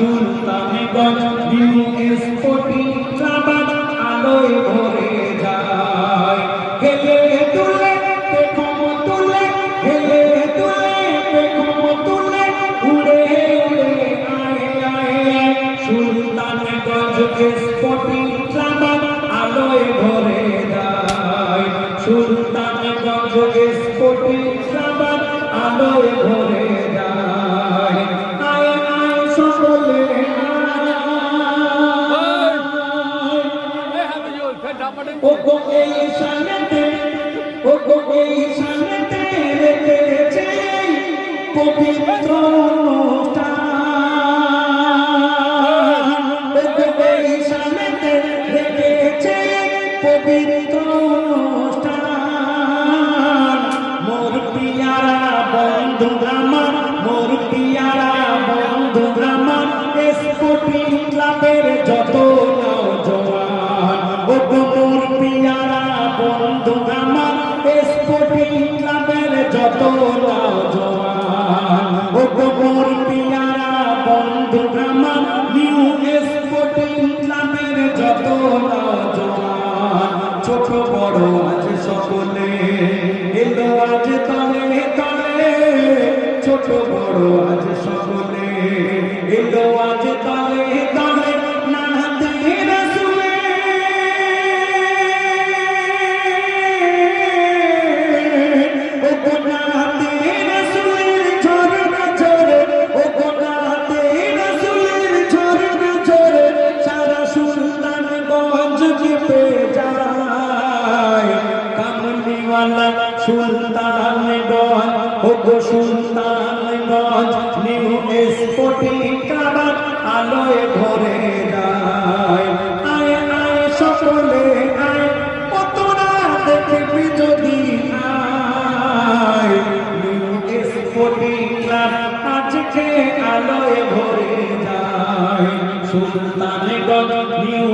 Sultanganj new sporting club আলোয় ভরে যায়। হেলে দুলে পেখম তুলে, হেলে দুলে পেখম তুলে, উড়ে উড়ে আয় আয় আয়। সুলতানগঞ্জ স্পোর্টিং ক্লাব আলোয় ভরে যায়। সুলতানগঞ্জ স্পোর্টিং ক্লাব আলোয় ভরে যায়। আয় আয় সকলে ও গো এই সামনেতে, ও গো এই সামনেতে রেখেছে পবিত্র অনুষ্ঠান। ও গো এই সামনেতে রেখেছে পবিত্র অনুষ্ঠান। মোর পিয়ারা বন্ধু আমার, মোর পিয়ারা বন্ধু আমার, স্পোর্টিং ক্লাবের যত নওজোয়ান। ও গো মোর পিয়ারা বন্ধু আমার, স্পোর্টিং ক্লাবের যত নওজোয়ান। ও গো মোর পিয়ারা বন্ধু আমার, নিউ স্পোর্টিং ক্লাবের যত নওজোয়ান। ছোট বড় আজ সকলে এলো আজ তলে তলে, ছোট বড় আজ সকলে এলো আজ তলে তলে। নানাতে রাসূলে ও গো নানাতে রাসূলের ঝরনা ঝরে, ও গো নানাতে রাসূলের ঝরনা ঝরে, সারা সুলতানগঞ্জ কেঁপে যায়। কামলিওয়ালা সুলতানগঞ্জ, ও গো সুলতানগঞ্জ নিউ স্পোর্টিং ক্লাব আলোয় ভরে যায়। আয় আয় সকলে আয়, ও তোরা দেখবি যদি আয়। নিউ স্পোর্টিং ক্লাব আজকে আলোয় ভরে যায়। সুলতানগঞ্জ নিউ